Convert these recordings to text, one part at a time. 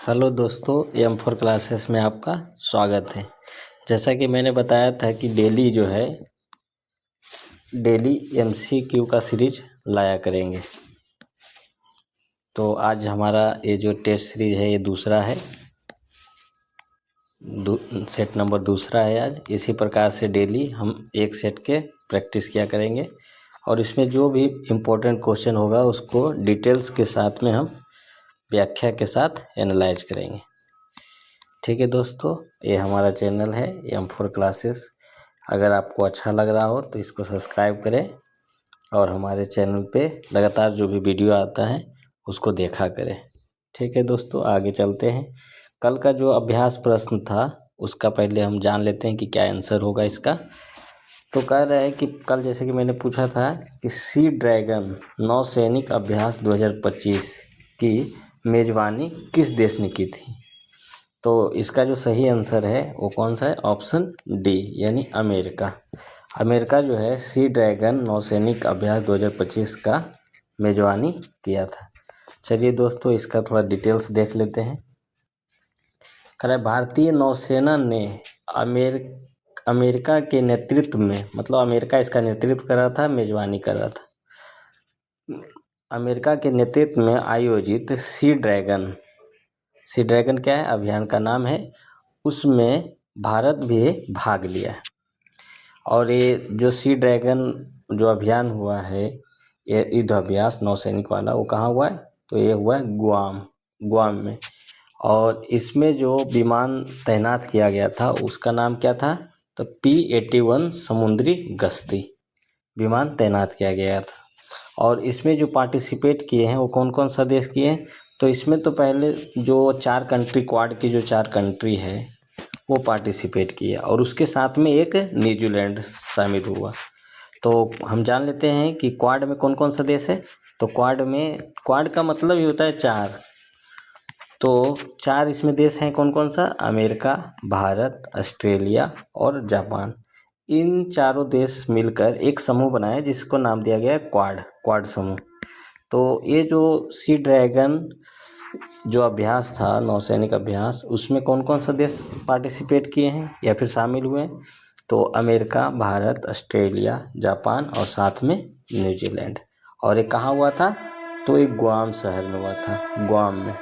Hello दोस्तों, M four classes में आपका स्वागत है। जैसा कि मैंने बताया था कि डेली जो है डेली एमसीक्यू का सीरीज लाया करेंगे। तो आज हमारा ये जो टेस्ट सीरीज है ये दूसरा है, सेट नंबर दूसरा है। आज इसी प्रकार से डेली हम एक सेट के प्रैक्टिस किया करेंगे और इसमें जो भी इम्पोर्टेंट क्वेश्चन होगा उसको डिटेल्स के साथ में हम व्याख्या के साथ एनालाइज करेंगे। ठीक है दोस्तों, ये हमारा चैनल है एम फोर क्लासेस। अगर आपको अच्छा लग रहा हो तो इसको सब्सक्राइब करें और हमारे चैनल पे लगातार जो भी वीडियो आता है उसको देखा करें। ठीक है दोस्तों, आगे चलते हैं। कल का जो अभ्यास प्रश्न था उसका पहले हम जान लेते हैं कि क्या आंसर होगा इसका। तो कह रहा है कि कल जैसे कि मैंने पूछा था कि सी ड्रैगन नौसैनिक अभ्यास 2025 की मेजबानी किस देश ने की थी। तो इसका जो सही आंसर है वो कौन सा है? ऑप्शन डी यानी अमेरिका। अमेरिका जो है सी ड्रैगन नौसैनिक अभ्यास 2025 का मेजबानी किया था। चलिए दोस्तों, इसका थोड़ा डिटेल्स देख लेते हैं। कह रहा है भारतीय नौसेना ने अमेरिका के नेतृत्व में, मतलब अमेरिका इसका नेतृत्व कर रहा था, मेजबानी कर रहा था। अमेरिका के नेतृत्व में आयोजित सी ड्रैगन क्या है? अभियान का नाम है। उसमें भारत भी भाग लिया है। और ये जो सी ड्रैगन जो अभियान हुआ है, ये युद्ध अभ्यास नौसैनिक वाला, वो कहाँ हुआ है? तो ये हुआ है गुआम में। और इसमें जो विमान तैनात किया गया था उसका नाम क्या था? तो P-81 समुद्री गश्ती विमान तैनात किया गया था। और इसमें जो पार्टिसिपेट किए हैं वो कौन कौन सा देश किए हैं? तो इसमें तो पहले जो 4 कंट्री, क्वाड की जो 4 कंट्री है वो पार्टिसिपेट किया और उसके साथ में एक न्यूजीलैंड शामिल हुआ। तो हम जान लेते हैं कि क्वाड में कौन कौन सा देश है। तो क्वाड का मतलब ही होता है 4। तो 4 इसमें देश हैं कौन कौन सा? अमेरिका, भारत, ऑस्ट्रेलिया और जापान। इन चारों देश मिलकर एक समूह बनाया जिसको नाम दिया गया है क्वाड समूह। तो ये जो सी ड्रैगन जो अभ्यास था, नौसैनिक अभ्यास, उसमें कौन कौन सा देश पार्टिसिपेट किए हैं या फिर शामिल हुए हैं? तो अमेरिका, भारत, ऑस्ट्रेलिया, जापान और साथ में न्यूजीलैंड। और ये कहाँ हुआ था? तो एक गुआम शहर में हुआ था, गुआम में।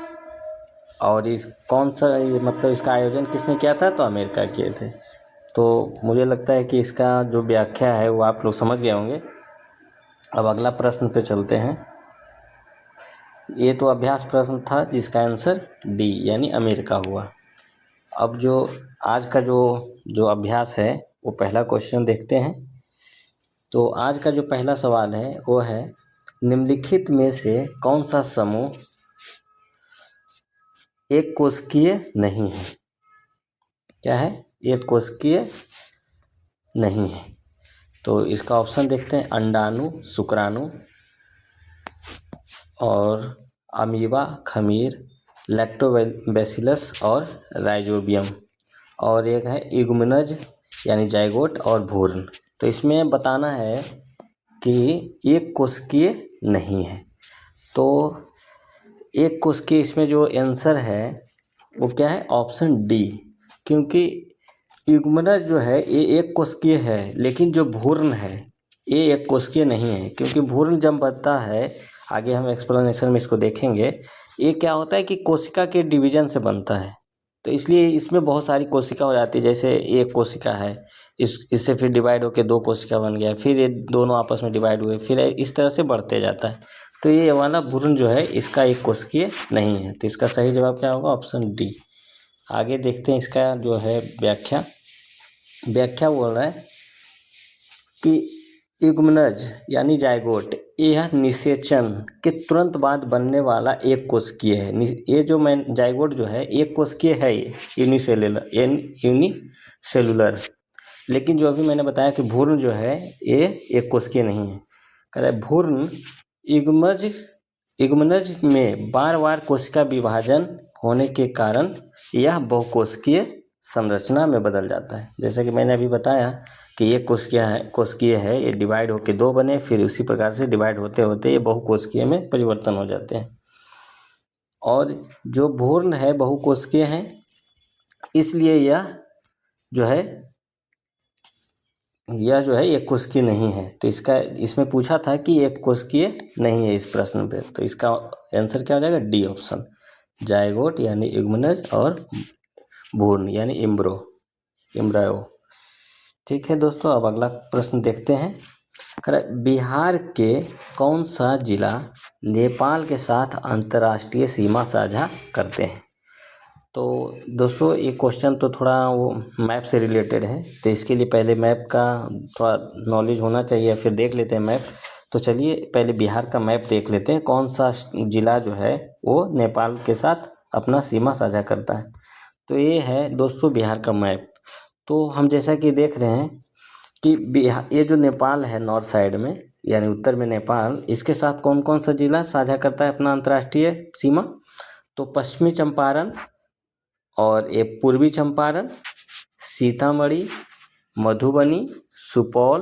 और इस कौन सा, मतलब इसका आयोजन किसने किया था? तो अमेरिका किए थे। तो मुझे लगता है कि इसका जो व्याख्या है वो आप लोग समझ गए होंगे। अब अगला प्रश्न पे चलते हैं। ये तो अभ्यास प्रश्न था जिसका आंसर डी यानी अमेरिका हुआ। अब जो आज का जो अभ्यास है वो पहला क्वेश्चन देखते हैं। तो आज का जो पहला सवाल है वो है, निम्नलिखित में से कौन सा समूह एक कोशिकीय नहीं है? क्या है? एक कोशिकीय नहीं है। तो इसका ऑप्शन देखते हैं, अंडाणु, शुक्राणु और अमीबा, खमीर, लैक्टोबैसिलस और राइजोबियम। और एक है इग्मनज यानी जाइगोट और भ्रूण। तो इसमें बताना है कि एक कोशिकीय नहीं है। तो एक कोशिकीय इसमें जो आंसर है वो क्या है? Option D. क्योंकि युग्मनज जो है ये एक कोशिकीय है, लेकिन जो भ्रूण है ये एक कोशिकीय नहीं है। क्योंकि भ्रूण जब बनता है, आगे हम एक्सप्लेनेशन में इसको देखेंगे, ये क्या होता है कि कोशिका के डिवीजन से बनता है। तो इसलिए इसमें बहुत सारी कोशिका हो जाती है। जैसे एक कोशिका है, इससे फिर डिवाइड होकर 2 कोशिका बन गया, फिर ये दोनों आपस में डिवाइड हुए, फिर इस तरह से बढ़ते जाता है। तो ये वाला भ्रूण जो है इसका एक कोशिकीय नहीं है। तो इसका सही जवाब क्या होगा? Option D. आगे देखते हैं इसका जो है व्याख्या बोल रहा है कि युग्मनज यानी जाइगोट यह निषेचन के तुरंत बाद बनने वाला एक कोशिकीय है। ये जो जाइगोट जो है एक कोशिकीय है, यूनिसेलुलर। लेकिन जो अभी मैंने बताया कि भ्रूण जो है ये एक कोशिकीय नहीं है। कह रहा है भ्रूण युग्मनज में बार बार कोशिका विभाजन होने के कारण यह बहुकोशिकीय संरचना में बदल जाता है। जैसे कि मैंने अभी बताया कि ये कोशिकीय है, ये डिवाइड होकर 2 बने, फिर उसी प्रकार से डिवाइड होते होते ये बहुकोशिकीय में परिवर्तन हो जाते हैं। और जो भूर्ण है बहुकोशिकीय हैं, इसलिए यह जो है एक कोशिकीय नहीं है। तो इसमें पूछा था कि एक कोशिकीय नहीं है इस प्रश्न पे, तो इसका आंसर क्या हो जाएगा? डी ऑप्शन, जायगोट यानी युग्मनज और भ्रूण यानी एम्ब्रायो। ठीक है दोस्तों, अब अगला प्रश्न देखते हैं। बिहार के कौन सा जिला नेपाल के साथ अंतर्राष्ट्रीय सीमा साझा करते हैं? तो दोस्तों ये क्वेश्चन तो थोड़ा वो मैप से रिलेटेड है, तो इसके लिए पहले मैप का थोड़ा नॉलेज होना चाहिए, फिर देख लेते हैं मैप। तो चलिए पहले बिहार का मैप देख लेते हैं, कौन सा जिला जो है वो नेपाल के साथ अपना सीमा साझा करता है। तो ये है दोस्तों बिहार का मैप। तो हम जैसा कि देख रहे हैं कि बिहार, ये जो नेपाल है नॉर्थ साइड में यानी उत्तर में नेपाल, इसके साथ कौन कौन सा जिला साझा करता है अपना अंतर्राष्ट्रीय सीमा? तो पश्चिमी चंपारण और ये पूर्वी चंपारण, सीतामढ़ी, मधुबनी, सुपौल,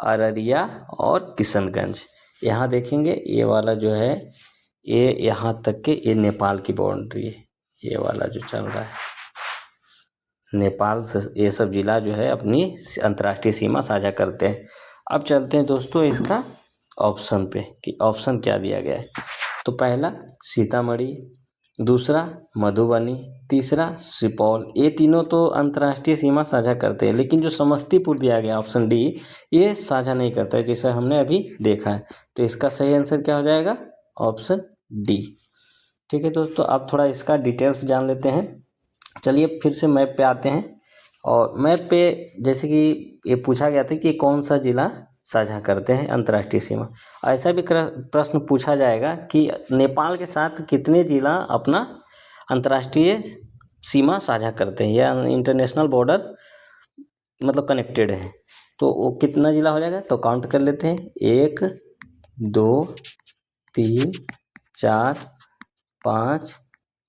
अररिया और किशनगंज। यहाँ देखेंगे ये वाला जो है ये यहाँ तक के ये नेपाल की बाउंड्री है, ये वाला जो चल रहा है नेपाल से ये सब जिला जो है अपनी अंतर्राष्ट्रीय सीमा साझा करते हैं। अब चलते हैं दोस्तों इसका ऑप्शन पे कि ऑप्शन क्या दिया गया है। तो पहला सीतामढ़ी, दूसरा मधुबनी, तीसरा सुपौल, ये तीनों तो अंतर्राष्ट्रीय सीमा साझा करते हैं, लेकिन जो समस्तीपुर दिया गया ऑप्शन डी, ये साझा नहीं करता है, जैसे हमने अभी देखा है। तो इसका सही आंसर क्या हो जाएगा? Option D. ठीक है दोस्तों, अब थोड़ा इसका डिटेल्स जान लेते हैं। चलिए फिर से मैप पे आते हैं, और मैप पे जैसे कि ये पूछा गया था कि कौन सा जिला साझा करते हैं अंतर्राष्ट्रीय सीमा, ऐसा भी प्रश्न पूछा जाएगा कि नेपाल के साथ कितने जिला अपना अंतर्राष्ट्रीय सीमा साझा करते हैं या इंटरनेशनल बॉर्डर मतलब कनेक्टेड है, तो वो कितना जिला हो जाएगा? तो काउंट कर लेते हैं, 1 2 3 4 5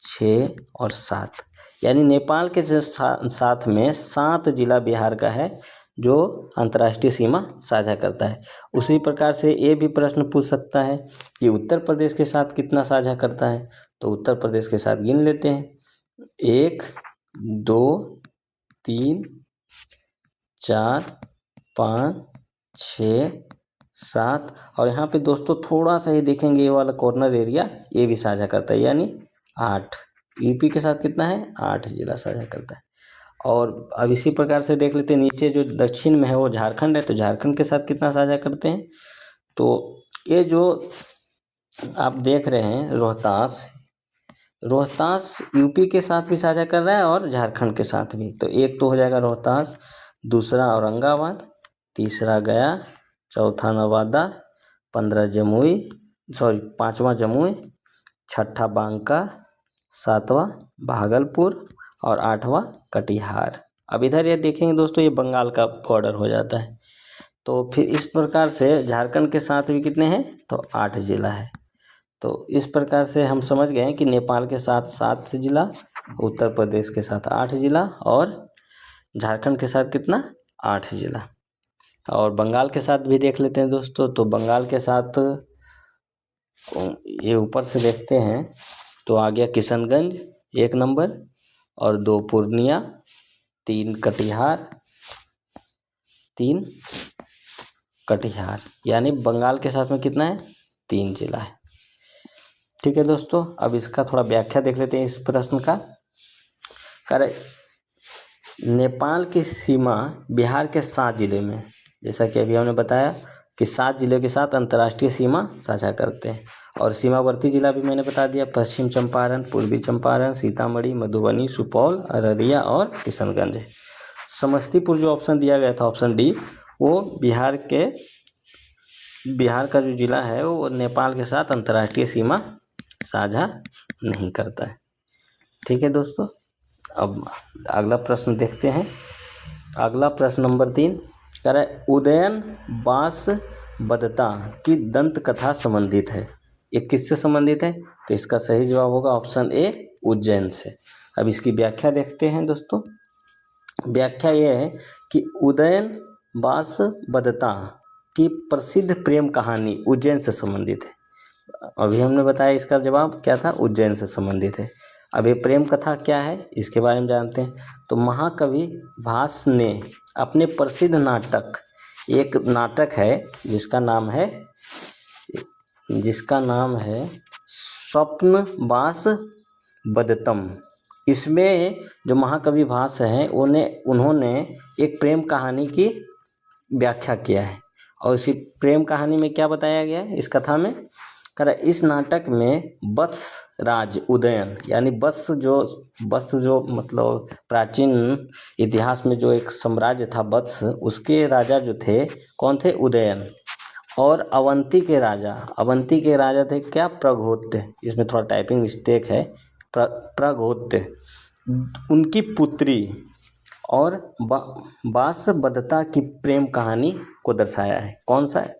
6 और 7, यानी नेपाल के साथ में 7 जिला बिहार का है जो अंतर्राष्ट्रीय सीमा साझा करता है। उसी प्रकार से ये भी प्रश्न पूछ सकता है कि उत्तर प्रदेश के साथ कितना साझा करता है। तो उत्तर प्रदेश के साथ गिन लेते हैं, 1 2 3 4 5 6 7, और यहाँ पे दोस्तों थोड़ा सा ही देखेंगे ये वाला कॉर्नर एरिया ये भी साझा करता है, यानी 8। यूपी के साथ कितना है? 8 जिला साझा करता है। और अब इसी प्रकार से देख लेते हैं, नीचे जो दक्षिण में है वो झारखंड है, तो झारखंड के साथ कितना साझा करते हैं? तो ये जो आप देख रहे हैं रोहतास यूपी के साथ भी साझा कर रहा है और झारखंड के साथ भी। तो एक तो हो जाएगा रोहतास, दूसरा औरंगाबाद, तीसरा गया, चौथा नवादा, 5वां जमुई, छठा बांका, 7वां भागलपुर और 8वां कटिहार। अब इधर ये देखेंगे दोस्तों, ये बंगाल का बॉर्डर हो जाता है। तो फिर इस प्रकार से झारखंड के साथ भी कितने हैं? तो 8 जिला है। तो इस प्रकार से हम समझ गए हैं कि नेपाल के साथ 7 जिला, उत्तर प्रदेश के साथ 8 जिला और झारखंड के साथ कितना? 8 जिला। और बंगाल के साथ भी देख लेते हैं दोस्तों। तो बंगाल के साथ ये ऊपर से देखते हैं तो आ गया किशनगंज 1 नंबर, और 2 पूर्णिया, 3 कटिहार, यानी बंगाल के साथ में कितना है? 3 जिला है। ठीक है दोस्तों, अब इसका थोड़ा व्याख्या देख लेते हैं इस प्रश्न का। नेपाल की सीमा बिहार के 7 जिले में, जैसा कि अभी हमने बताया कि 7 जिलों के साथ अंतर्राष्ट्रीय सीमा साझा करते हैं। और सीमावर्ती जिला भी मैंने बता दिया, पश्चिम चंपारण, पूर्वी चंपारण, सीतामढ़ी, मधुबनी, सुपौल, अररिया और किशनगंज है। समस्तीपुर जो ऑप्शन दिया गया था ऑप्शन डी, वो बिहार का जो जिला है वो नेपाल के साथ अंतर्राष्ट्रीय सीमा साझा नहीं करता है। ठीक है दोस्तों, अब अगला प्रश्न देखते हैं। अगला प्रश्न नंबर 3 कह रहा है उदयन बास बदता की दंत कथा संबंधित है, ये किससे संबंधित है? तो इसका सही जवाब होगा ऑप्शन ए, उज्जैन से। अब इसकी व्याख्या देखते हैं दोस्तों। व्याख्या यह है कि उदयन बास बदता की प्रसिद्ध प्रेम कहानी उज्जैन से संबंधित है। अभी हमने बताया इसका जवाब क्या था, उज्जैन से संबंधित है। अब ये प्रेम कथा क्या है इसके बारे में जानते हैं। तो महाकवि भास ने अपने प्रसिद्ध नाटक, एक नाटक है जिसका नाम है स्वप्न बास बदतम। इसमें जो महाकवि भास हैं उन्होंने एक प्रेम कहानी की व्याख्या किया है। और इसी प्रेम कहानी में क्या बताया गया है इस कथा में, इस नाटक में वत्स राज उदयन, यानी वत्स जो मतलब प्राचीन इतिहास में जो एक साम्राज्य था वत्स, उसके राजा जो थे कौन थे, उदयन। और अवंती के राजा थे क्या, प्रघोत्य। इसमें थोड़ा टाइपिंग मिस्टेक है, प्रघोत्य उनकी पुत्री और बासबदता की प्रेम कहानी को दर्शाया है। कौन सा है,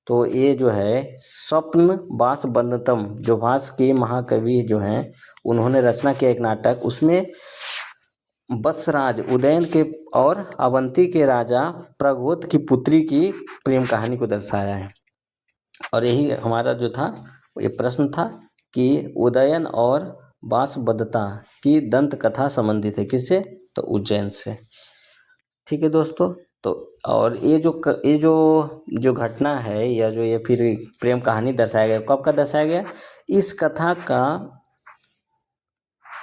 तो ये जो है स्वप्न बासबदतम, जो भास के महाकवि जो हैं उन्होंने रचना किया एक नाटक, उसमें वत्सराज उदयन के और अवंती के राजा प्रघोत की पुत्री की प्रेम कहानी को दर्शाया है। और यही हमारा जो था ये प्रश्न था कि उदयन और बासबदता की दंत कथा संबंधित है किससे, तो उज्जैन से। ठीक है दोस्तों। तो और ये जो घटना है या जो ये फिर प्रेम कहानी दर्शाया गया, कब का दर्शाया गया, इस कथा का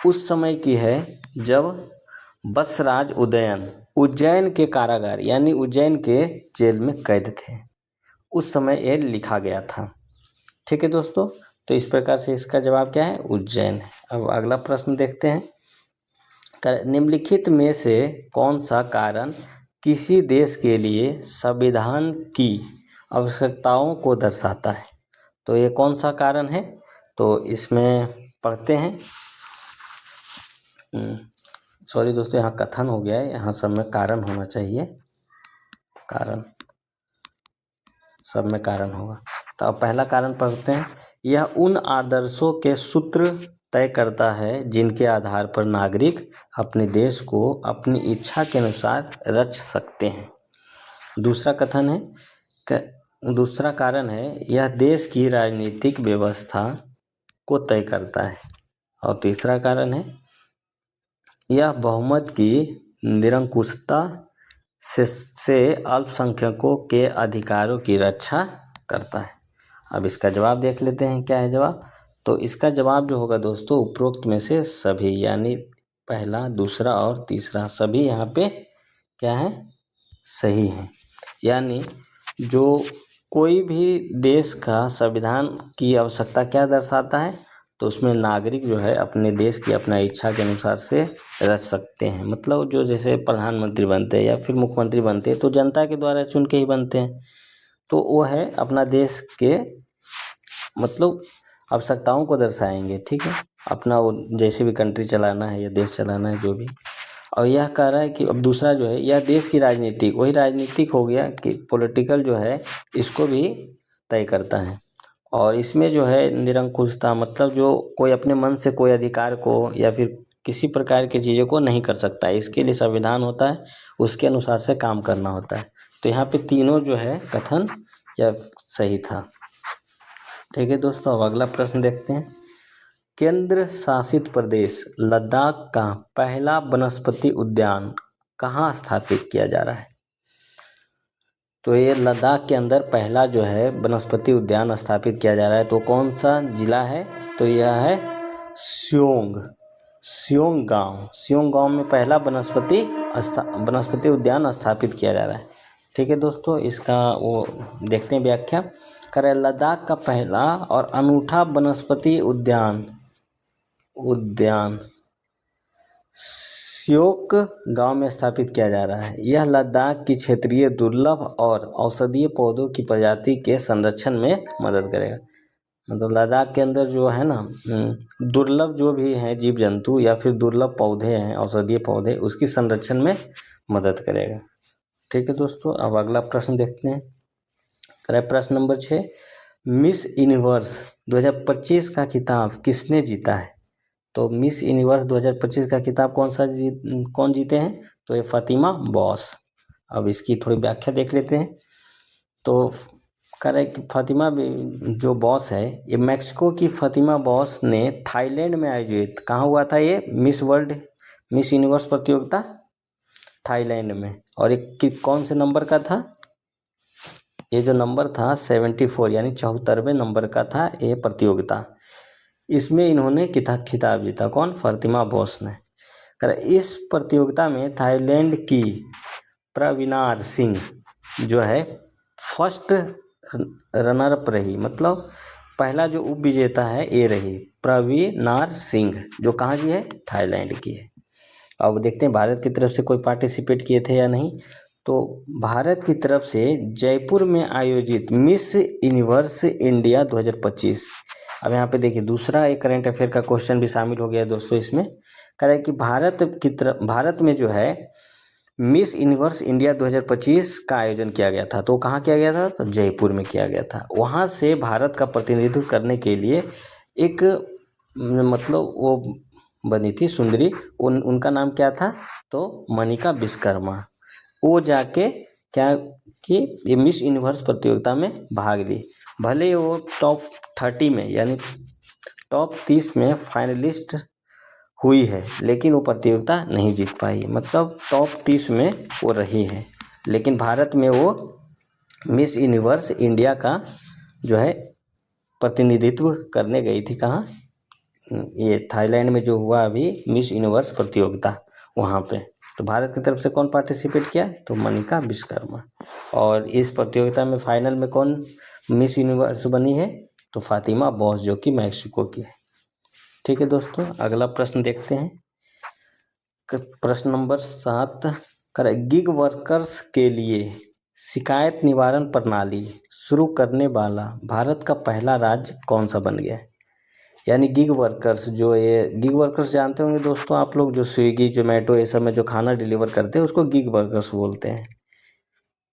उस समय की है जब वत्सराज उदयन उज्जैन के कारागार यानी उज्जैन के जेल में कैद थे, उस समय ये लिखा गया था। ठीक है दोस्तों। तो इस प्रकार से इसका जवाब क्या है, उज्जैन है। अब अगला प्रश्न देखते हैं। निम्नलिखित में से कौन सा कारण किसी देश के लिए संविधान की आवश्यकताओं को दर्शाता है, तो ये कौन सा कारण है, तो इसमें पढ़ते हैं। सॉरी दोस्तों, यहाँ कथन हो गया है, यहाँ सब में कारण होना चाहिए, कारण सब में कारण होगा। तो अब पहला कारण पढ़ते हैं। यह उन आदर्शों के सूत्र तय करता है जिनके आधार पर नागरिक अपने देश को अपनी इच्छा के अनुसार रच सकते हैं। दूसरा कारण है यह देश की राजनीतिक व्यवस्था को तय करता है। और तीसरा कारण है यह बहुमत की निरंकुशता से अल्पसंख्यकों के अधिकारों की रक्षा करता है। अब इसका जवाब देख लेते हैं, क्या है जवाब। तो इसका जवाब जो होगा दोस्तों, उपरोक्त में से सभी, यानी पहला, दूसरा और तीसरा सभी यहाँ पे क्या है, सही है। यानी जो कोई भी देश का संविधान की आवश्यकता क्या दर्शाता है, तो उसमें नागरिक जो है अपने देश की अपना इच्छा के अनुसार से रच सकते हैं। मतलब जो जैसे प्रधानमंत्री बनते हैं या फिर मुख्यमंत्री बनते हैं तो जनता के द्वारा चुन के ही बनते हैं, तो वो है अपना देश के मतलब आवश्यकताओं को दर्शाएंगे। ठीक है, अपना वो जैसे भी कंट्री चलाना है या देश चलाना है जो भी। और यह कह रहा है कि अब दूसरा जो है यह देश की राजनीतिक, वही राजनीतिक हो गया कि पॉलिटिकल जो है इसको भी तय करता है। और इसमें जो है निरंकुशता, मतलब जो कोई अपने मन से कोई अधिकार को या फिर किसी प्रकार की चीज़ों को नहीं कर सकता है, इसके लिए संविधान होता है, उसके अनुसार से काम करना होता है। तो यहाँ पे तीनों जो है कथन यह सही था। ठीक है दोस्तों, अब अगला प्रश्न देखते हैं। केंद्र शासित प्रदेश लद्दाख का पहला वनस्पति उद्यान कहाँ स्थापित किया जा रहा है, तो ये लद्दाख के अंदर पहला जो है वनस्पति उद्यान स्थापित किया जा रहा है। तो कौन सा जिला है, तो यह है सियोंग गांव में पहला वनस्पति उद्यान स्थापित किया जा रहा है। ठीक है दोस्तों, इसका वो देखते हैं व्याख्या। करें लद्दाख का पहला और अनूठा वनस्पति उद्यान सियोक गांव में स्थापित किया जा रहा है। यह लद्दाख की क्षेत्रीय दुर्लभ और औषधीय पौधों की प्रजाति के संरक्षण में मदद करेगा। मतलब लद्दाख के अंदर जो है ना दुर्लभ जो भी हैं जीव जंतु या फिर दुर्लभ पौधे हैं, औषधीय पौधे, उसकी संरक्षण में मदद करेगा। ठीक है दोस्तों, अब अगला प्रश्न देखते हैं। प्रश्न नंबर 6, मिस यूनिवर्स 2025 का खिताब किसने जीता है, तो मिस यूनिवर्स 2025 का खिताब कौन जीते हैं, तो ये फातिमा बॉस। अब इसकी थोड़ी व्याख्या देख लेते हैं। तो कह रहा है कि फातिमा जो बॉस है, ये मैक्सिको की फातिमा बॉस ने थाईलैंड में आयोजित, कहाँ हुआ था ये मिस वर्ल्ड मिस यूनिवर्स प्रतियोगिता, थाईलैंड में। और ये कौन से नंबर का था, ये जो नंबर था 74 यानी 74वें नंबर का था ये प्रतियोगिता। इसमें इन्होंने खिताब जीता, कौन, फातिमा बॉस ने। कह रहा है इस प्रतियोगिता में थाईलैंड की प्रवीनार सिंह जो है फर्स्ट रनर अप रही, मतलब पहला जो उप विजेता है ये रही प्रवीनार सिंह, जो कहाँ की है, थाईलैंड की है। अब देखते हैं भारत की तरफ से कोई पार्टिसिपेट किए थे या नहीं। तो भारत की तरफ से जयपुर में आयोजित मिस यूनिवर्स इंडिया 2025। अब यहाँ पे देखिए दूसरा एक करंट अफेयर का क्वेश्चन भी शामिल हो गया दोस्तों इसमें। कह रहा है कि भारत में जो है मिस यूनिवर्स इंडिया 2025 का आयोजन किया गया था। तो कहाँ किया गया था, तो जयपुर में किया गया था। वहाँ से भारत का प्रतिनिधित्व करने के लिए एक मतलब वो बनी थी सुंदरी, उनका नाम क्या था, तो मनिका विश्वकर्मा। वो जाके क्या कि ये मिस यूनिवर्स प्रतियोगिता में भाग ली। भले वो टॉप 30 में यानी टॉप 30 में फाइनलिस्ट हुई है, लेकिन वो प्रतियोगिता नहीं जीत पाई, मतलब टॉप 30 में वो रही है। लेकिन भारत में वो मिस यूनिवर्स इंडिया का जो है प्रतिनिधित्व करने गई थी। कहाँ, ये थाईलैंड में जो हुआ अभी मिस यूनिवर्स प्रतियोगिता, वहाँ पे। तो भारत की तरफ से कौन पार्टिसिपेट किया, तो मनिका विश्वकर्मा। और इस प्रतियोगिता में फाइनल में कौन मिस यूनिवर्स बनी है, तो फातिमा बॉस जो कि मैक्सिको की है। ठीक है दोस्तों, अगला प्रश्न देखते हैं। प्रश्न नंबर 7 गिग वर्कर्स के लिए शिकायत निवारण प्रणाली शुरू करने वाला भारत का पहला राज्य कौन सा बन गया है। यानी गिग वर्कर्स, जो ये गिग वर्कर्स जानते होंगे दोस्तों आप लोग, जो स्विगी जोमेटो ये सब में जो खाना डिलीवर करते हैं उसको गिग वर्कर्स बोलते हैं।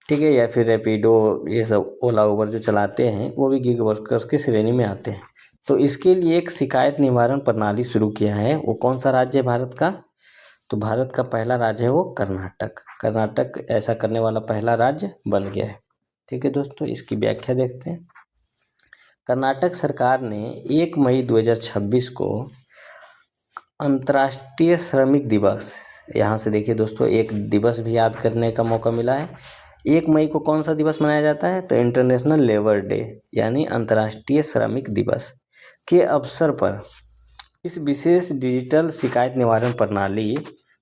ठीक है, या फिर रैपिडो ये सब ओला उबर जो चलाते हैं वो भी गिग वर्कर्स की श्रेणी में आते हैं। तो इसके लिए एक शिकायत निवारण प्रणाली शुरू किया है। वो कौन सा राज्य है भारत का, तो भारत का पहला राज्य है वो कर्नाटक। कर्नाटक ऐसा करने वाला पहला राज्य बन गया है। ठीक है दोस्तों, इसकी व्याख्या देखते हैं। कर्नाटक सरकार ने 1 मई 2026 को अंतर्राष्ट्रीय श्रमिक दिवस, यहाँ से देखिए दोस्तों एक दिवस भी याद करने का मौका मिला है। 1 मई को कौन सा दिवस मनाया जाता है, तो इंटरनेशनल लेबर डे यानी अंतर्राष्ट्रीय श्रमिक दिवस के अवसर पर इस विशेष डिजिटल शिकायत निवारण प्रणाली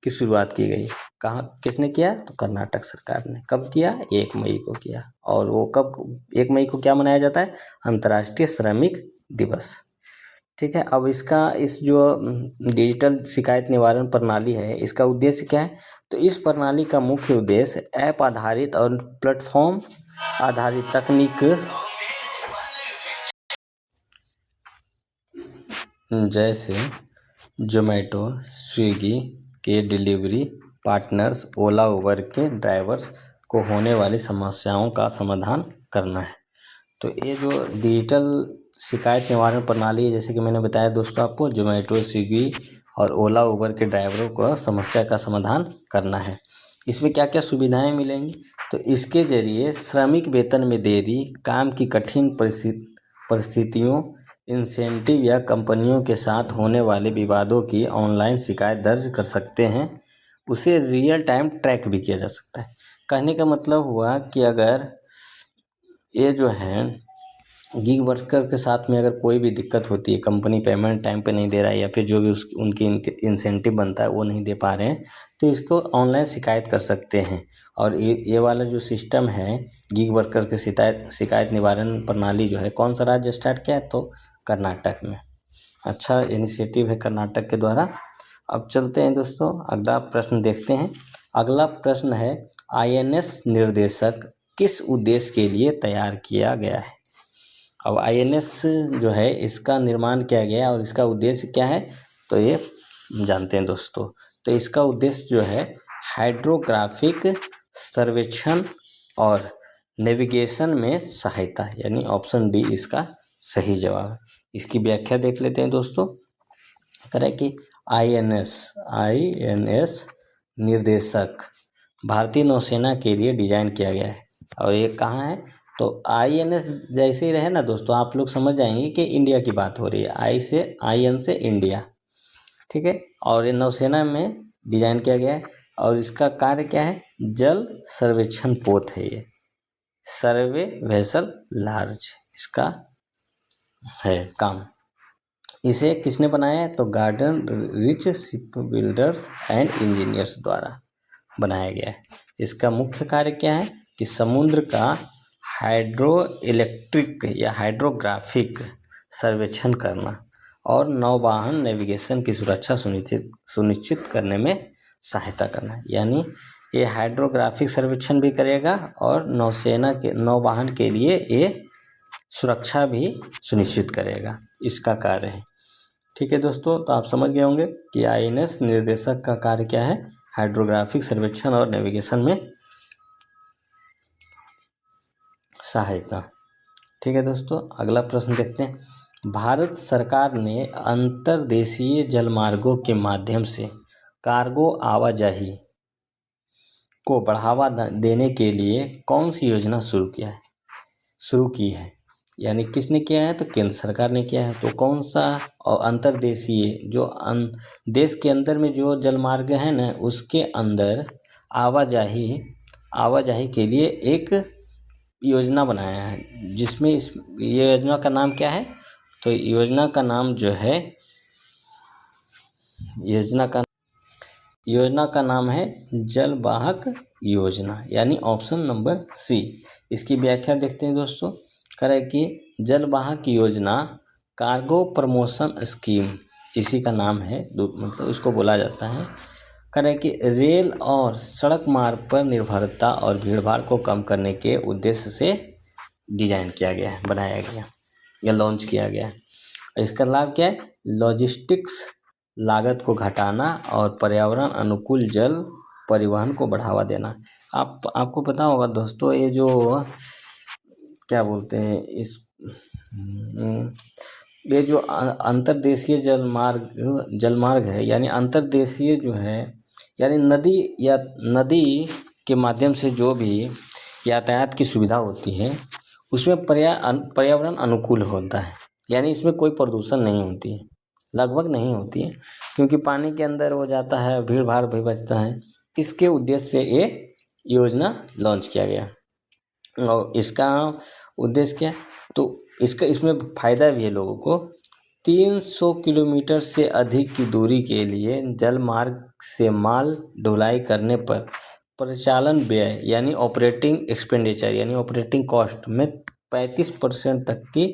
की शुरुआत की गई। कहाँ, किसने किया, तो कर्नाटक सरकार ने। कब किया, 1 मई को किया। और वो कब, 1 मई को क्या मनाया जाता है, अंतर्राष्ट्रीय श्रमिक दिवस। ठीक है, अब इसका इस जो डिजिटल शिकायत निवारण प्रणाली है इसका उद्देश्य क्या है, तो इस प्रणाली का मुख्य उद्देश्य ऐप आधारित और प्लेटफॉर्म आधारित तकनीक जैसे जोमेटो स्विगी के डिलीवरी पार्टनर्स, ओला उबर के ड्राइवर्स को होने वाली समस्याओं का समाधान करना है। तो ये जो डिजिटल शिकायत निवारण प्रणाली है, जैसे कि मैंने बताया दोस्तों आपको, जोमेटो स्विगी और ओला उबर के ड्राइवरों को समस्या का समाधान करना है। इसमें क्या क्या सुविधाएं मिलेंगी, तो इसके जरिए श्रमिक वेतन में देरी, काम की कठिन परिस्थितियों, इंसेंटिव या कंपनियों के साथ होने वाले विवादों की ऑनलाइन शिकायत दर्ज कर सकते हैं। उसे रियल टाइम ट्रैक भी किया जा सकता है। कहने का मतलब हुआ कि अगर ये जो है गिग वर्कर के साथ में अगर कोई भी दिक्कत होती है, कंपनी पेमेंट टाइम पे नहीं दे रहा है या फिर जो भी उनकी इंसेंटिव बनता है वो नहीं दे पा रहे हैं, तो इसको ऑनलाइन शिकायत कर सकते हैं। और ये वाला जो सिस्टम है गिग वर्कर के शिकायत निवारण प्रणाली जो है, कौन सा राज्य स्टार्ट किया है, तो कर्नाटक में। अच्छा इनिशिएटिव है कर्नाटक के द्वारा। अब चलते हैं दोस्तों, अगला प्रश्न देखते हैं। अगला प्रश्न है, INS निर्देशक किस उद्देश्य के लिए तैयार किया गया है। अब INS जो है इसका निर्माण किया गया और इसका उद्देश्य क्या है, तो ये जानते हैं दोस्तों। तो इसका उद्देश्य जो है हाइड्रोग्राफिक सर्वेक्षण और नेविगेशन में सहायता, यानी ऑप्शन डी इसका सही जवाब है। इसकी व्याख्या देख लेते हैं दोस्तों। करें कि INS निर्देशक भारतीय नौसेना के लिए डिजाइन किया गया है और ये कहाँ है, तो INS जैसे ही रहे ना दोस्तों, आप लोग समझ जाएंगे कि इंडिया की बात हो रही है। IN से इंडिया, ठीक है। और ये नौसेना में डिजाइन किया गया है और इसका कार्य क्या है, जल सर्वेक्षण पोत है ये, सर्वे वेसल लार्ज इसका है काम। इसे किसने बनाया है, तो garden rich ship builders and engineers द्वारा बनाया गया है। इसका मुख्य कार्य क्या है कि समुद्र का हाइड्रो इलेक्ट्रिक या हाइड्रोग्राफिक सर्वेक्षण करना और नौवाहन नेविगेशन की सुरक्षा सुनिश्चित करने में सहायता करना। यानी ये हाइड्रोग्राफिक सर्वेक्षण भी करेगा और नौसेना के नौवाहन के लिए ये सुरक्षा भी सुनिश्चित करेगा, इसका कार्य है। ठीक है दोस्तों, तो आप समझ गए होंगे कि INS निर्देशक का कार्य क्या है, हाइड्रोग्राफिक सर्वेक्षण और नेविगेशन में सहायता। ठीक है दोस्तों, अगला प्रश्न देखते हैं। भारत सरकार ने अंतर्देशीय जलमार्गों के माध्यम से कार्गो आवाजाही को बढ़ावा देने के लिए कौन सी योजना शुरू की है। यानी किसने किया है, तो केंद्र सरकार ने किया है। तो कौन सा, और अंतर्देशीय जो देश के अंदर में जो जलमार्ग है ना, उसके अंदर आवाजाही के लिए एक योजना बनाया है, जिसमें इस योजना का नाम क्या है, तो योजना का नाम जो है, योजना का नाम है जलवाहक योजना, यानी ऑप्शन नंबर सी। इसकी व्याख्या देखते हैं दोस्तों। करें कि जलवाहक योजना कार्गो प्रमोशन स्कीम, इसी का नाम है, मतलब इसको बोला जाता है। करें कि रेल और सड़क मार्ग पर निर्भरता और भीड़भाड़ को कम करने के उद्देश्य से डिजाइन किया गया है, बनाया गया या लॉन्च किया गया है। इसका लाभ क्या है, लॉजिस्टिक्स लागत को घटाना और पर्यावरण अनुकूल जल परिवहन को बढ़ावा देना। आपको पता होगा दोस्तों, ये जो क्या बोलते हैं ये जो अंतर्देशीय जलमार्ग है, यानी अंतर्देशीय जो है, यानी नदी के माध्यम से जो भी यातायात की सुविधा होती है, उसमें पर्यावरण अनुकूल होता है। यानी इसमें कोई प्रदूषण नहीं होती है, लगभग नहीं होती है, क्योंकि पानी के अंदर हो जाता है, भीड़ भाड़ भी बचता है। इसके उद्देश्य से ये योजना लॉन्च किया गया। और इसका उद्देश्य क्या है, तो इसमें फ़ायदा भी है लोगों को। 300 किलोमीटर से अधिक की दूरी के लिए जलमार्ग से माल ढुलाई करने पर परिचालन व्यय यानी ऑपरेटिंग एक्सपेंडिचर यानी ऑपरेटिंग कॉस्ट में 35% तक की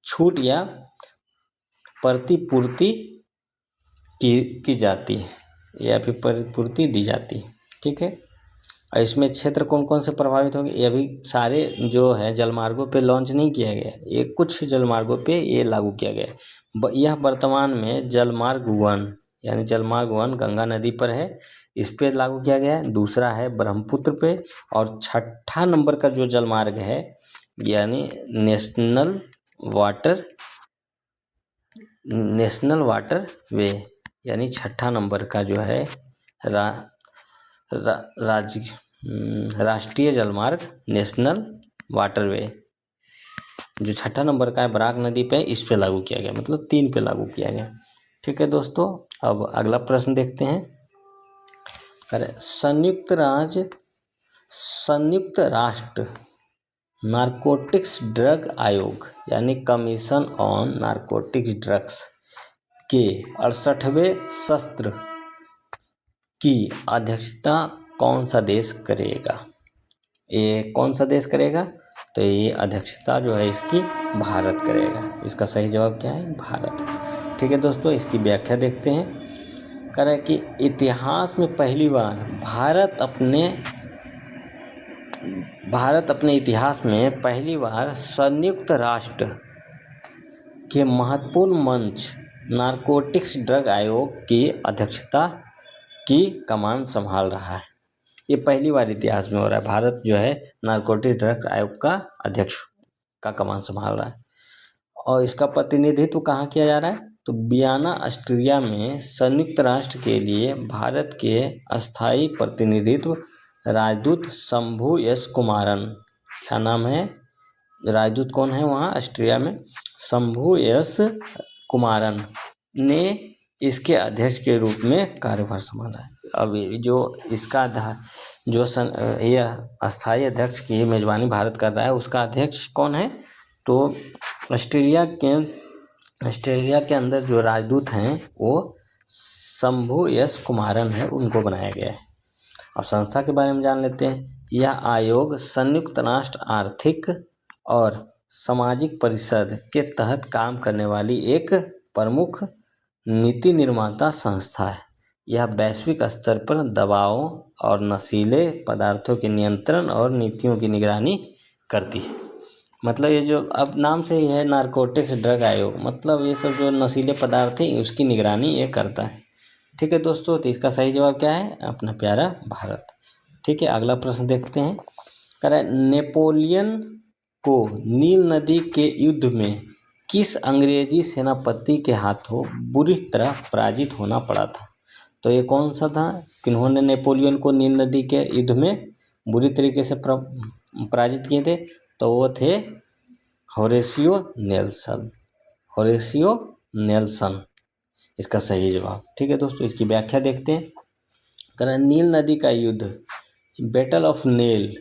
छूट या प्रतिपूर्ति की जाती है, या फिर प्रतिपूर्ति दी जाती है। ठीक है, और इसमें क्षेत्र कौन कौन से प्रभावित होंगे, ये अभी सारे जो है जलमार्गों पे लॉन्च नहीं किया गया, ये कुछ जलमार्गों पे ये लागू किया गया। यह वर्तमान में जलमार्ग 1 यानी जलमार्ग 1 गंगा नदी पर है, इस पे लागू किया गया है। दूसरा है ब्रह्मपुत्र पे, और छठा नंबर का जो जलमार्ग है यानी नेशनल वाटर वे, यानी छठा नंबर का जो है राष्ट्रीय जलमार्ग नेशनल वाटरवे, जो छठा नंबर का है बराक नदी पे, इस पे लागू किया गया, मतलब 3 पे लागू किया गया। ठीक है दोस्तों, अब अगला प्रश्न देखते हैं। संयुक्त राष्ट्र नारकोटिक्स ड्रग आयोग यानी कमीशन ऑन नारकोटिक्स ड्रग्स के 68वें सत्र की अध्यक्षता कौन सा देश करेगा। ये कौन सा देश करेगा, तो ये अध्यक्षता जो है इसकी भारत करेगा। इसका सही जवाब क्या है, भारत। ठीक है दोस्तों, इसकी व्याख्या देखते हैं। कह रहा है कि इतिहास में पहली बार भारत अपने इतिहास में पहली बार संयुक्त राष्ट्र के महत्वपूर्ण मंच नारकोटिक्स ड्रग आयोग की अध्यक्षता की कमान संभाल रहा है। ये पहली बार इतिहास में हो रहा है, भारत जो है नारकोटिक्स ड्रग आयोग का अध्यक्ष का कमान संभाल रहा है। और इसका प्रतिनिधित्व कहाँ किया जा रहा है, तो वियना ऑस्ट्रिया में संयुक्त राष्ट्र के लिए भारत के अस्थायी प्रतिनिधित्व राजदूत शंभू एस कुमारन, क्या नाम है, राजदूत कौन है वहाँ ऑस्ट्रिया में? शंभू एस कुमारन ने इसके अध्यक्ष के रूप में कार्यभार संभाला है। अब जो इसका यह अस्थायी अध्यक्ष की मेजबानी भारत कर रहा है, उसका अध्यक्ष कौन है? तो ऑस्ट्रेलिया के अंदर जो राजदूत हैं वो शंभू एस कुमारन है, उनको बनाया गया है। अब संस्था के बारे में जान लेते हैं। यह आयोग संयुक्त राष्ट्र आर्थिक और सामाजिक परिषद के तहत काम करने वाली एक प्रमुख नीति निर्माता संस्था है। यह वैश्विक स्तर पर दवाओं और नशीले पदार्थों के नियंत्रण और नीतियों की निगरानी करती है। मतलब ये जो अब नाम से ही है नारकोटिक्स ड्रग आयोग, मतलब ये सब जो नशीले पदार्थ हैं उसकी निगरानी ये करता है। ठीक है दोस्तों, तो इसका सही जवाब क्या है? अपना प्यारा भारत। ठीक है, अगला प्रश्न देखते हैं। कह रहा है नेपोलियन को नील नदी के युद्ध में किस अंग्रेजी सेनापति के हाथों बुरी तरह पराजित होना पड़ा था? तो ये कौन सा था? किन्होंने नेपोलियन को नील नदी के युद्ध में बुरी तरीके से पराजित किए थे? तो वो थे होरेशियो नेल्सन, इसका सही जवाब। ठीक है दोस्तों, इसकी व्याख्या देखते हैं। कह रहा है नील नदी का युद्ध, बैटल ऑफ नील,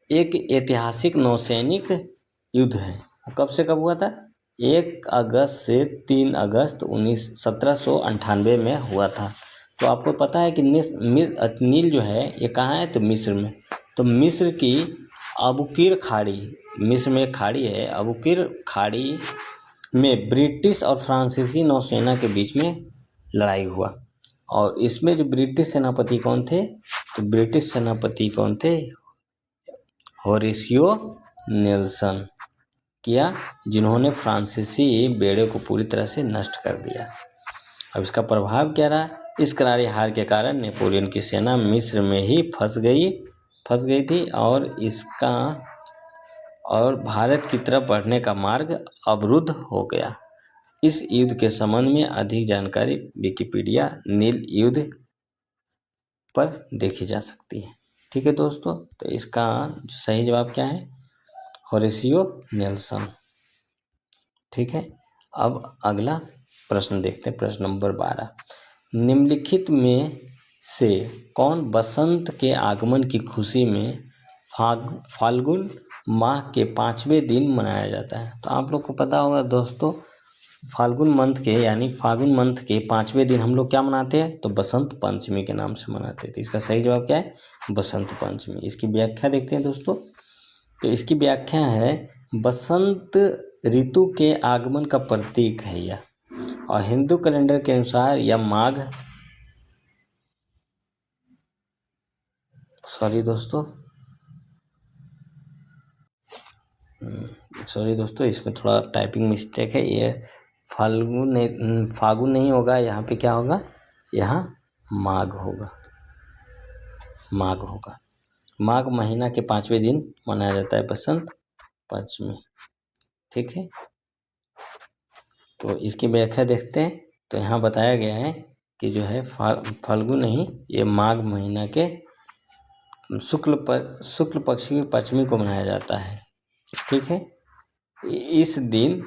एक ऐतिहासिक नौसैनिक युद्ध है। कब से कब हुआ था? 1 अगस्त से 3 अगस्त 1798 में हुआ था। तो आपको पता है कि नील जो है ये कहाँ है? तो मिस्र में। तो मिस्र की अबुकीर खाड़ी, मिस्र में एक खाड़ी है, अबुकीर खाड़ी में ब्रिटिश और फ्रांसीसी नौसेना के बीच में लड़ाई हुआ। और इसमें जो ब्रिटिश सेनापति कौन थे? तो ब्रिटिश सेनापति कौन थे? होरेशियो नेल्सन किया, जिन्होंने फ्रांसीसी बेड़े को पूरी तरह से नष्ट कर दिया। अब इसका प्रभाव क्या रहा? इस करारी हार के कारण नेपोलियन की सेना मिस्र में ही फंस गई थी और भारत की तरफ बढ़ने का मार्ग अवरुद्ध हो गया। इस युद्ध के संबंध में अधिक जानकारी विकिपीडिया नील युद्ध पर देखी जा सकती है। ठीक है दोस्तों, तो इसका सही जवाब क्या है? Horatio Nelson. ठीक है, अब अगला प्रश्न देखते हैं, प्रश्न नंबर 12। निम्नलिखित में से कौन बसंत के आगमन की खुशी में फाल्गुन माह के 5वें दिन मनाया जाता है? तो आप लोग को पता होगा दोस्तों, फाल्गुन मंथ के 5वें दिन हम लोग क्या मनाते हैं? तो बसंत पंचमी के नाम से मनाते हैं। तो इसका सही जवाब क्या है? बसंत पंचमी। इसकी व्याख्या देखते हैं दोस्तों। तो इसकी व्याख्या है, बसंत ऋतु के आगमन का प्रतीक है यह, और हिंदू कैलेंडर के अनुसार यह सॉरी दोस्तों, इसमें थोड़ा टाइपिंग मिस्टेक है। ये फागुन नहीं होगा, यहाँ पे क्या होगा? यहाँ माघ होगा। माघ महीना के 5वें दिन मनाया जाता है बसंत पंचमी। ठीक है, तो इसकी व्याख्या देखते हैं। तो यहाँ बताया गया है कि जो है फाल्गुन नहीं, ये माघ महीना के शुक्ल पक्ष की पंचमी को मनाया जाता है। ठीक है, इस दिन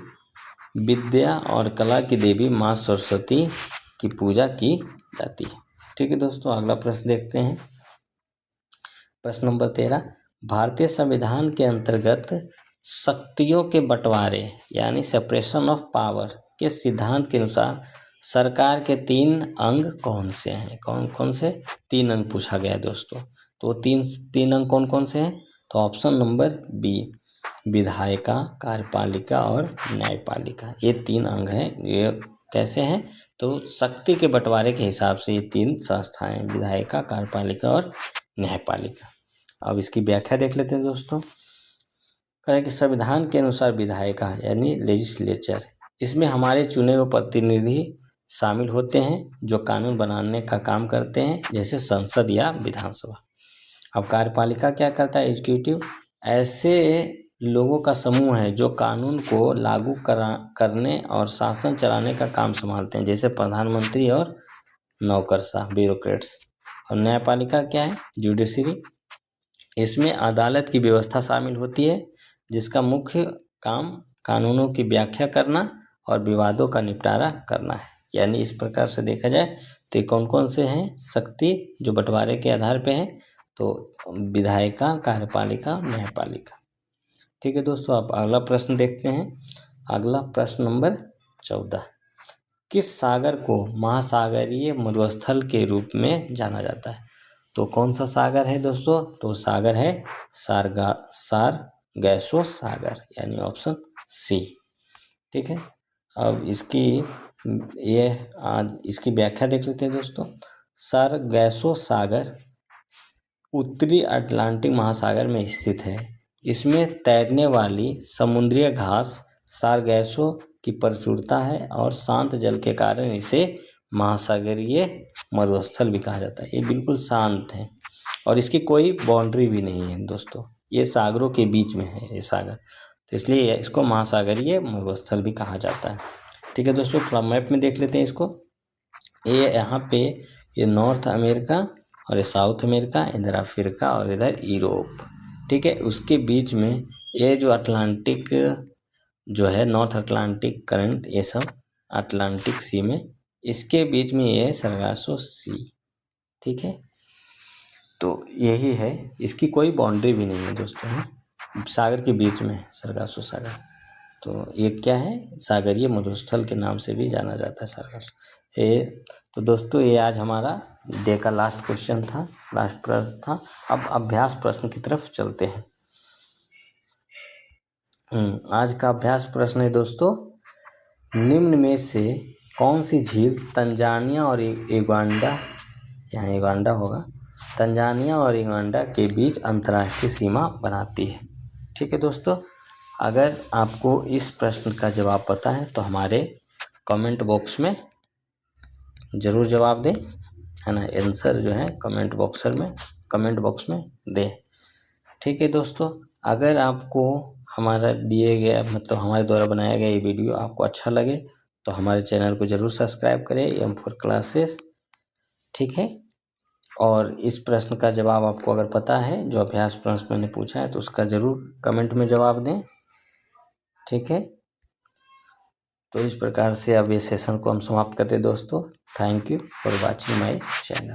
विद्या और कला की देवी माँ सरस्वती की पूजा की जाती है। ठीक है दोस्तों, अगला प्रश्न देखते हैं। प्रश्न नंबर 13। भारतीय संविधान के अंतर्गत शक्तियों के बंटवारे यानी सेपरेशन ऑफ पावर के सिद्धांत के अनुसार सरकार के 3 अंग कौन से हैं? कौन से 3 अंग पूछा गया है दोस्तों। तो 3 अंग कौन से हैं? तो ऑप्शन नंबर बी, विधायिका, कार्यपालिका और न्यायपालिका, ये 3 अंग हैं। ये कैसे हैं? तो शक्ति के बंटवारे के हिसाब से ये 3 संस्थाएं, विधायिका, कार्यपालिका और न्यायपालिका। अब इसकी व्याख्या देख लेते हैं दोस्तों। कहें कि संविधान के अनुसार विधायिका यानी लेजिस्लेचर, इसमें हमारे चुने हुए प्रतिनिधि शामिल होते हैं जो कानून बनाने का काम करते हैं, जैसे संसद या विधानसभा। अब कार्यपालिका क्या करता है? एग्जीक्यूटिव, ऐसे लोगों का समूह है जो कानून को लागू करने और शासन चलाने का काम संभालते हैं, जैसे प्रधानमंत्री और नौकरशाह, ब्यूरोक्रेट्स। और न्यायपालिका क्या है? जुडिशरी, इसमें अदालत की व्यवस्था शामिल होती है जिसका मुख्य काम कानूनों की व्याख्या करना और विवादों का निपटारा करना है। यानी इस प्रकार से देखा जाए तो ये कौन कौन से हैं? शक्ति जो बंटवारे के आधार पे है, तो विधायिका, कार्यपालिका, न्यायपालिका। ठीक है दोस्तों, आप अगला प्रश्न देखते हैं। अगला प्रश्न नंबर 14, किस सागर को महासागरीय मरुस्थल के रूप में जाना जाता है? तो कौन सा सागर है दोस्तों? तो सागर है सारगैसो सागर, यानी ऑप्शन सी। ठीक है, अब इसकी व्याख्या देख लेते हैं दोस्तों। सारगैसो सागर उत्तरी अटलांटिक महासागर में स्थित है। इसमें तैरने वाली समुद्री घास सारगैसो की प्रचुरता है और शांत जल के कारण इसे महासागरीय मरुस्थल भी कहा जाता है। ये बिल्कुल शांत है और इसकी कोई बाउंड्री भी नहीं है दोस्तों, ये सागरों के बीच में है ये सागर, तो इसलिए इसको महासागरीय मरुस्थल भी कहा जाता है। ठीक है दोस्तों, थोड़ा मैप में देख लेते हैं इसको। ये यहाँ पे ये नॉर्थ अमेरिका और ये साउथ अमेरिका, इधर अफ्रीका और इधर यूरोप। ठीक है, उसके बीच में ये जो अटलांटिक जो है, नॉर्थ अटलांटिक करंट, ये सब अटलांटिक सी में, इसके बीच में ये है सरगासो सी। ठीक है, तो यही है, इसकी कोई बाउंड्री भी नहीं है दोस्तों, है सागर के बीच में है सरगासो सागर। तो ये क्या है? सागरीय मरुस्थल के नाम से भी जाना जाता है सरगासो। ये तो दोस्तों, ये आज हमारा डे का लास्ट क्वेश्चन था, लास्ट प्रश्न था। अब अभ्यास प्रश्न की तरफ चलते हैं। आज का अभ्यास प्रश्न है दोस्तों, निम्न में से कौन सी झील तंजानिया और युगांडा, यहाँ युगांडा होगा, तंजानिया और युगांडा के बीच अंतर्राष्ट्रीय सीमा बनाती है? ठीक है दोस्तों, अगर आपको इस प्रश्न का जवाब पता है तो हमारे कमेंट बॉक्स में ज़रूर जवाब दें, है ना। आंसर जो है कमेंट बॉक्स में दें। ठीक है दोस्तों, अगर आपको हमारा दिए गया मतलब हमारे द्वारा बनाया गया ये वीडियो आपको अच्छा लगे तो हमारे चैनल को ज़रूर सब्सक्राइब करें, M4 क्लासेस। ठीक है, और इस प्रश्न का जवाब आपको अगर पता है, जो अभ्यास प्रश्न मैंने पूछा है, तो उसका ज़रूर कमेंट में जवाब दें। ठीक है, तो इस प्रकार से अब ये सेशन को हम समाप्त करते हैं दोस्तों। Thank you for watching my channel.